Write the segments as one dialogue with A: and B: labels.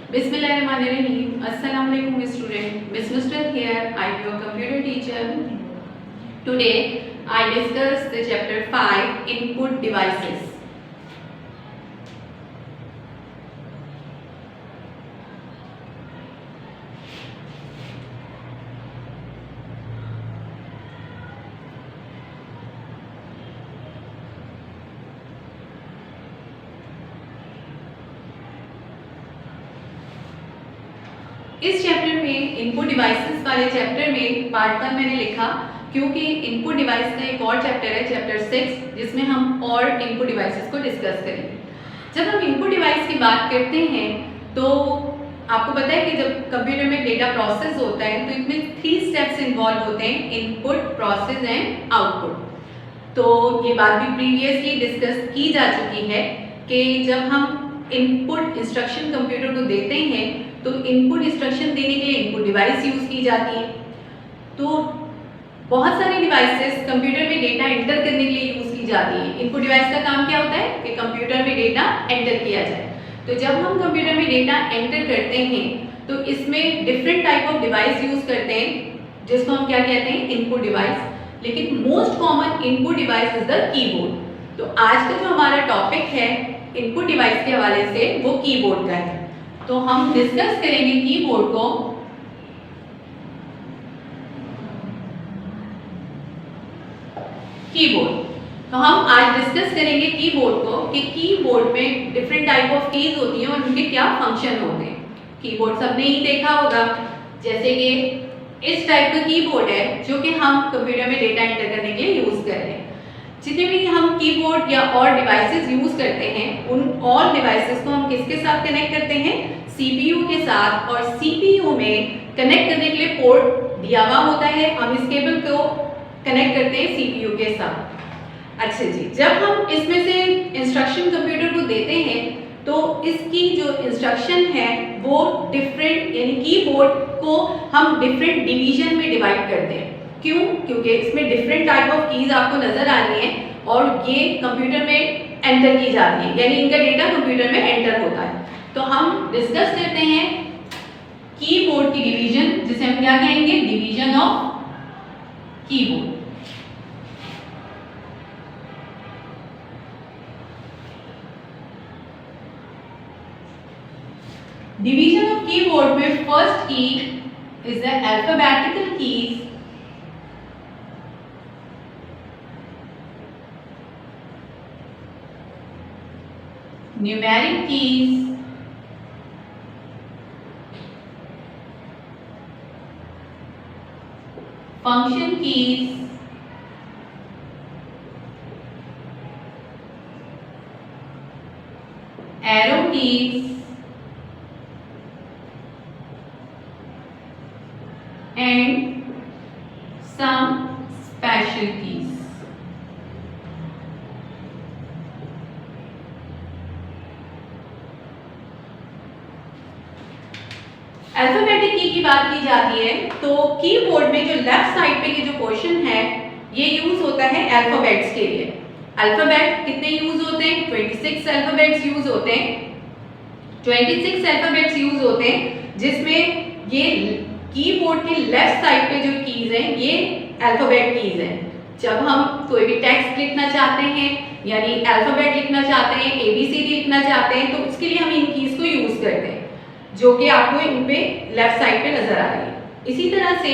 A: Bismillahirrahmanirrahim. Assalamualaikum student. Miss Nusrat here. I am your computer teacher. Today I discuss the chapter 5 input devices. इस chapter में input devices वाले chapter में part 1 मैंने लिखा क्योंकि input device का एक और चैप्टर है चैप्टर 6 जिसमें हम और इनपुट डिवाइसेस को डिस्कस करेंगे। जब हम इनपुट डिवाइस की बात करते हैं तो आपको पता है कि जब कंप्यूटर में डेटा प्रोसेस होता है तो इसमें 3 स्टेप्स इन्वॉल्व होते हैं, इनपुट, प्रोसेस एंड आउटपुट। तो ये बात भी प्रीवियसली डिस्कस की जा चुकी है कि जब हम इनपुट इंस्ट्रक्शन कंप्यूटर को देते हैं तो इनपुट इंस्ट्रक्शन देने के लिए इनपुट डिवाइस यूज की जाती है। तो बहुत सारी डिवाइसेस कंप्यूटर में डेटा एंटर करने के लिए यूज की जाती है। इनपुट डिवाइस का काम क्या होता है कि कंप्यूटर में डेटा एंटर किया जाए। तो जब हम कंप्यूटर में डेटा एंटर करते हैं तो इसमें different type of device use करते हैं जिसको हम क्या कहते हैं, इनपुट डिवाइस। लेकिन most common input device is the keyboard. तो आज का जो हमारा टॉपिक है इनपुट डिवाइस के हवाले से वो कीबोर्ड का है। तो हम डिस्कस करेंगे कीबोर्ड को। कीबोर्ड तो हम आज डिस्कस करेंगे कीबोर्ड को कि कीबोर्ड में डिफरेंट टाइप ऑफ कीज होती हैं और उनके क्या फंक्शन होते हैं। कीबोर्ड सबने ही देखा होगा, जैसे कि इस टाइप का कीबोर्ड है जो कि हम कंप्यूटर में डेटा एंटर करने के लिए यूज कर रहे हैं। जितने भी हम कीबोर्ड या और डिवाइसेस यूज करते हैं उन ऑल डिवाइसेस को हम किसके साथ कनेक्ट करते हैं, सीपीयू के साथ। और सीपीयू में कनेक्ट करने के लिए पोर्ट दिया हुआ होता है, हम इस केबल को कनेक्ट करते हैं सीपीयू के साथ। अच्छा जी, जब हम इसमें से इंस्ट्रक्शन कंप्यूटर को देते हैं तो इसकी जो इंस्ट्रक्शन है वो डिफरेंट, यानी कीबोर्ड को हम डिफरेंट डिवीजन में डिवाइड करते हैं। क्यों? क्योंकि इसमें डिफरेंट टाइप ऑफ कीज आपको नजर आ रही हैं और ये कंप्यूटर में एंटर की जाती है, यानी इनका डेटा कंप्यूटर में एंटर होता है। तो हम डिस्कस करते हैं कीबोर्ड की डिवीजन, जिसे हम क्या कहेंगे, division of keyboard. Division of keyboard में फर्स्ट की is the alphabetical keys, numeric keys, function keys, arrow keys and some special keys। Alphabetic की बात की जाती है तो कीबोर्ड में जो लेफ्ट साइड पे के जो पोर्शन है ये यूज होता है अल्फाबेट्स के लिए। अल्फाबेट कितने यूज होते हैं, 26 अल्फाबेट्स यूज होते हैं। 26 अल्फाबेट्स यूज होते हैं जिसमें ये कीबोर्ड के लेफ्ट साइड पे जो कीज हैं ये अल्फाबेट कीज हैं। जब हम कोई भी टेक्स्ट लिखना चाहते हैं यानी अल्फाबेट लिखना चाहते हैं, एबीसीडी लिखना चाहते हैं तो उसके लिए हम इन कीज को यूज करते हैं जो कि आपको इन पे लेफ्ट साइड पे नजर आ रही है। इसी तरह से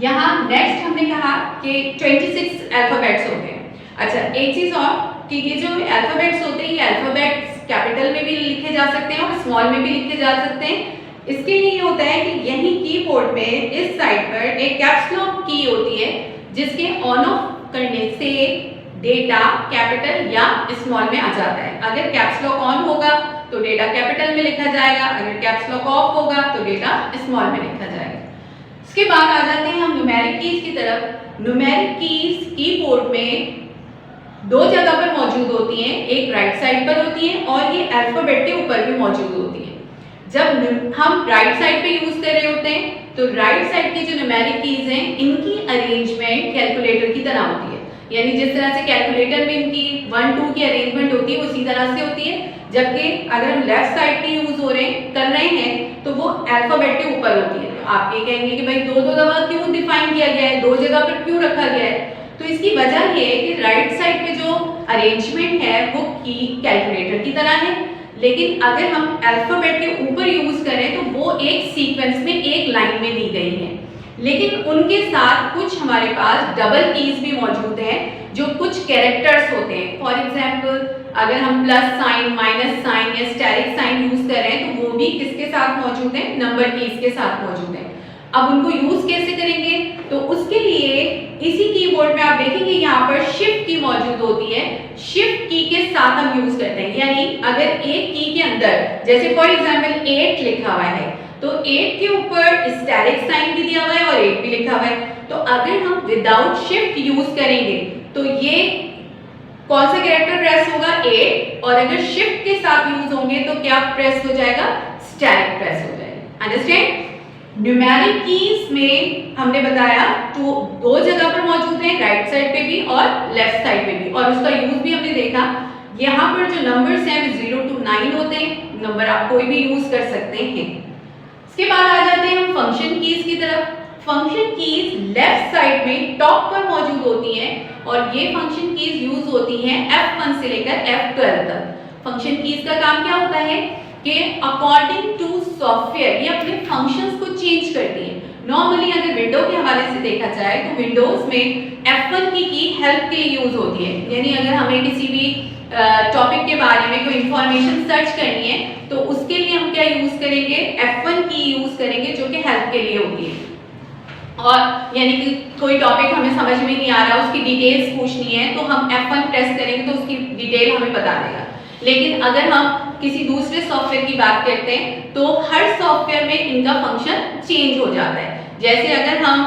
A: यहाँ नेक्स्ट हमने कहा कि 26 अल्फाबेट्स होते हैं। अच्छा, एक चीज और कि ये जो अल्फाबेट्स होते हैं ये अल्फाबेट्स कैपिटल में भी लिखे जा सकते हैं और स्मॉल में भी लिखे जा सकते हैं। इसके लिए ये होता है कि यही कीबोर्ड में इस साइड पर एक कैप्स लॉक की होती है जिसके ऑन ऑफ करने से डेटा कैपिटल या स्मॉल में आ जाता है। अगर कैप्स लॉक ऑन होगा तो डेटा कैपिटल में लिखा जाएगा, अगर कैप्स लॉक ऑफ होगा तो डेटा स्मॉल में लिखा जाएगा। इसके बाद आ जाते हैं हम न्यूमेरिक कीज की तरफ। न्यूमेरिक कीज कीबोर्ड में 2 जगह पर मौजूद होती हैं, एक राइट साइड पर होती है और ये अल्फाबेट के ऊपर भी मौजूद होती है। जब हम राइट साइड पे यूज कर रहे होते हैं तो राइट साइड की जो न्यूमेरिक कीज हैं इनकी अरेंजमेंट कैलकुलेटर की तरह होती है। यानी जिस तरह से कैलकुलेटर में इनकी 1 2 की अरेंजमेंट होती है उसी तरह से होती है, जबकि अगर हम लेफ्ट साइड के यूज कर रहे हैं तो वो अल्फाबेट के ऊपर होती है। तो आप ये कहेंगे कि भाई दो दफा क्यों डिफाइन किया गया है, दो जगह पर क्यों रखा गया है? तो इसकी वजह ये है कि राइट साइड पे जो अरेंजमेंट है वो की कैलकुलेटर की तरह है, लेकिन अगर हम अल्फाबेट के ऊपर यूज करें तो वो एक सीक्वेंस में एक लाइन में दी गई है, लेकिन उनके साथ कुछ हमारे पास डबल कीज भी मौजूद हैं जो कुछ कैरेक्टर्स होते हैं। फॉर एग्जांपल अगर हम प्लस साइन, माइनस साइन या स्टेरिक साइन यूज कर रहे हैं तो वो भी किसके साथ मौजूद है? नंबर कीज के साथ मौजूद है। अब उनको यूज कैसे करेंगे? तो उसके लिए इसी कीबोर्ड में आप देखेंगे यहाँ पर शिफ्ट की मौजूद होती है, शिफ्ट की के साथ हम यूज करते हैं। यानी अगर एक की के अंदर जैसे फॉर एग्जांपल 8 लिखा हुआ है तो 8 के ऊपर स्टेरिक साइन भी दिया हुआ है और 8 भी लिखा हुआ है, तो अगर हम विदाउट शिफ्ट यूज करेंगे तो ये कौन सा कैरेक्टर प्रेस होगा? 8, और अगर शिफ्ट के साथ यूज होंगे तो क्या प्रेस हो जाएगा? स्टेरिक प्रेस हो जाएगा। अंडरस्टैंड? न्यूमेरिक कीज में हमने बताया तो दो जगह पर मौजूद है, राइट साइड पे भी और लेफ्ट साइड पे भी, और उसका यूज भी हमने देखा। यहाँ पर जो नंबर्स हैं वो 0 to 9 होते हैं, नंबर आप कोई भी यूज कर सकते हैं। इसके बाद आ जाते हैं हम फंक्शन कीज की तरफ। फंक्शन कीज लेफ्ट साइड में टॉप पर मौजूद होती हैं और ये फंक्शन कीज यूज होती हैं F1 से लेकर F12 तक। फंक्शन कीज का काम क्या होता है कि अकॉर्डिंग टू सॉफ्टवेयर ये अपने फंक्शंस को चेंज करती है। नॉर्मली अगर विंडो के हवाले से देखा जाए तो विंडोज में F1 की हेल्प के लिए यूज होती है, यानी अगर हमें किसी भी टॉपिक के बारे में कोई इंफॉर्मेशन सर्च करनी है तो उसके लिए हम क्या यूज करेंगे? F1 की यूज करेंगे जो कि हेल्प के लिए होती है। और यानी कि कोई टॉपिक हमें समझ में नहीं आ रहा, उसकी डिटेल्स पूछनी है तो हम F1 प्रेस करेंगे तो उसकी डिटेल हमें बता देगा। लेकिन अगर हम किसी दूसरे सॉफ्टवेयर की बात करते हैं तो हर सॉफ्टवेयर में इनका फंक्शन चेंज हो जाता है। जैसे अगर हम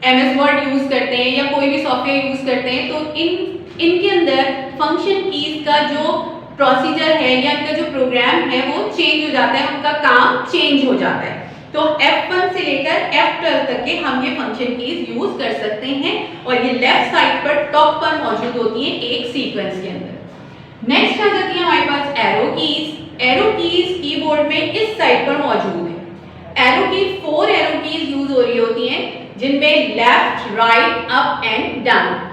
A: MS वर्ड यूज करते हैं या कोई भी सॉफ्टवेयर यूज करते हैं तो इनके अंदर फंक्शन कीज का जो प्रोसीजर है या इनका जो प्रोग्राम है वो चेंज हो जाता है, उनका काम चेंज हो जाता है। तो F1 से लेकर F12 तक के हम ये फंक्शन कीज यूज कर सकते हैं और ये लेफ्ट साइड पर टॉप पर मौजूद होती है एक सीक्वेंस के अंदर। नेक्स्ट आ जाती है हमारे पास arrow keys. Arrow keys keyboard में इस साइड पर मौजूद है। एरो की 4 एरो कीज यूज हो रही होती हैं जिनमें left, right, up and down.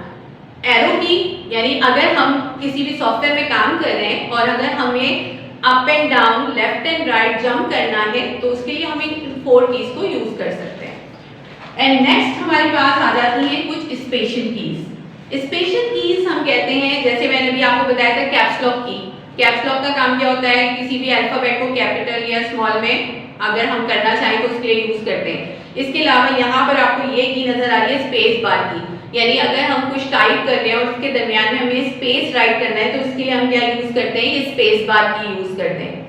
A: Arrow की यानी अगर हम किसी भी सॉफ्टवेयर में काम कर रहे हैं और अगर हमें up and down, left and right jump करना है तो उसके लिए हम इन 4 कीज को यूज कर सकते हैं। एंड नेक्स्ट हमारे पास आ जाती है कुछ स्पेशल कीज। स्पेशल कीज हम कहते हैं, जैसे मैंने अभी आपको बताया था कैप्स लॉक की। कैप्स लॉक का काम क्या होता है? किसी भी अल्फाबेट को कैपिटल या स्मॉल में अगर हम करना चाहें तो उसके लिए यूज करते हैं। इसके अलावा यहाँ पर आपको ये की नजर आ रही है स्पेस बार की, यानी अगर हम कुछ टाइप कर रहे हैं और उसके दरमियान में हमें स्पेस राइट करना है तो उसके लिए हम क्या यूज करते हैं? ये स्पेस बार की यूज करते हैं।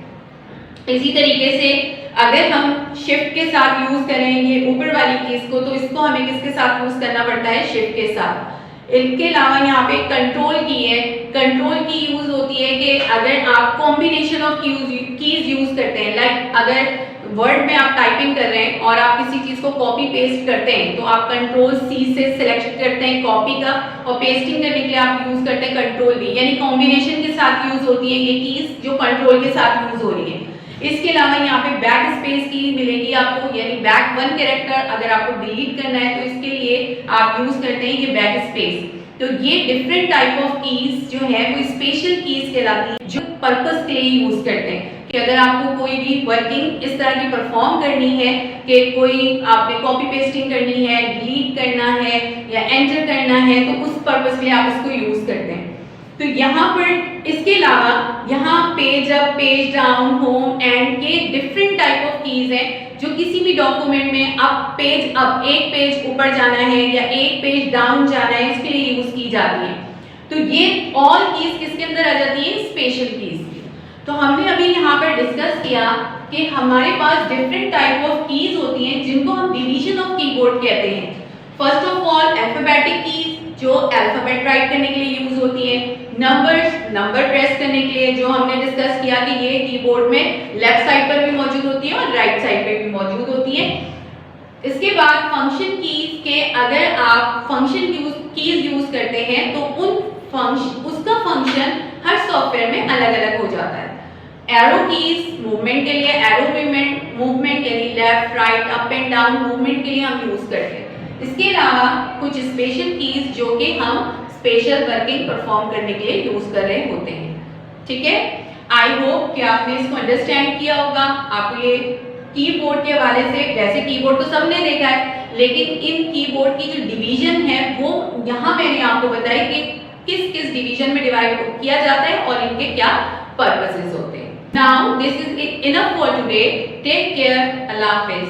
A: इसी तरीके से अगर हम शिफ्ट के साथ यूज करेंगे ऊपर वाली कीज को तो इसको हमें किसके साथ यूज करना पड़ता है? शिफ्ट के साथ। इसके अलावा यहाँ पे कंट्रोल की है। कंट्रोल की यूज होती है कि अगर आप कॉम्बिनेशन ऑफ कीज यूज करते हैं, लाइक अगर वर्ड में आप टाइपिंग कर रहे हैं और आप किसी चीज को कॉपी पेस्ट करते हैं तो आप कंट्रोल C से सिलेक्ट करते हैं कॉपी का, और पेस्टिंग करने के लिए आप यूज करते हैं कंट्रोल V, यानी कॉम्बिनेशन के साथ यूज होती है ये कीज जो कंट्रोल के साथ यूज हो रही है। इसके अलावा यहाँ पे बैक स्पेस की मिलेगी आपको, यानी बैक 1 कैरेक्टर अगर आपको डिलीट करना है तो इसके लिए आप यूज करते हैं ये बैक स्पेस। तो ये डिफरेंट टाइप ऑफ कीज जो है वो स्पेशल कीज कहलाती है जो पर्पस के लिए यूज करते हैं कि अगर आपको कोई भी वर्किंग इस तरह की परफॉर्म करनी है कि कोई आपने कॉपी पेस्टिंग करनी है, डिलीट करना है या एंटर करना है तो उस पर्पस के लिए आप इसको यूज करते हैं। तो यहाँ पर इसके अलावा यहाँ page up, page down, home, and के डिफरेंट टाइप ऑफ कीज हैं जो किसी भी डॉक्यूमेंट में आप पेज अप, एक पेज ऊपर जाना है या एक पेज डाउन जाना है, इसके लिए यूज की जाती है। तो ये ऑल कीज किसके अंदर आ जाती है? Special keys. तो हमने अभी यहाँ पर डिस्कस किया कि हमारे पास डिफरेंट टाइप ऑफ कीज होती हैं जिनको हम डिवीजन ऑफ कीबोर्ड कहते हैं। First of all alphabetic keys जो अल्फाबेट राइट करने के लिए यूज होती है। नंबर्स, नंबर प्रेस करने के लिए जो हमने डिस्कस किया कि ये कीबोर्ड में लेफ्ट साइड पर भी मौजूद होती है और राइट साइड पर भी मौजूद होती है। इसके बाद फंक्शन कीज के अगर आप फंक्शन कीज यूज करते हैं तो उसका फंक्शन हर सॉफ्टवेयर में अलग अलग हो जाता है। एरो कीज मूवमेंट के लिए, एरो मूवमेंट के लिए left right up and down movement के लिए हम यूज करते हैं। इसके अलावा कुछ स्पेशल कीज जो कि हम स्पेशल वर्किंग परफॉर्म करने के लिए यूज कर रहे होते हैं। ठीक है, आई होप कि आपने इसको अंडरस्टैंड किया होगा। आपको ये कीबोर्ड के हवाले से, वैसे कीबोर्ड तो सबने देखा है, लेकिन इन कीबोर्ड की जो डिवीजन है वो यहाँ मैंने आपको बताया कि किस किस डिवीजन में डिवाइड किया जाता है और इनके क्या पर्पसेस होते हैं। Now this is enough for today. Take care. Allah Hafiz.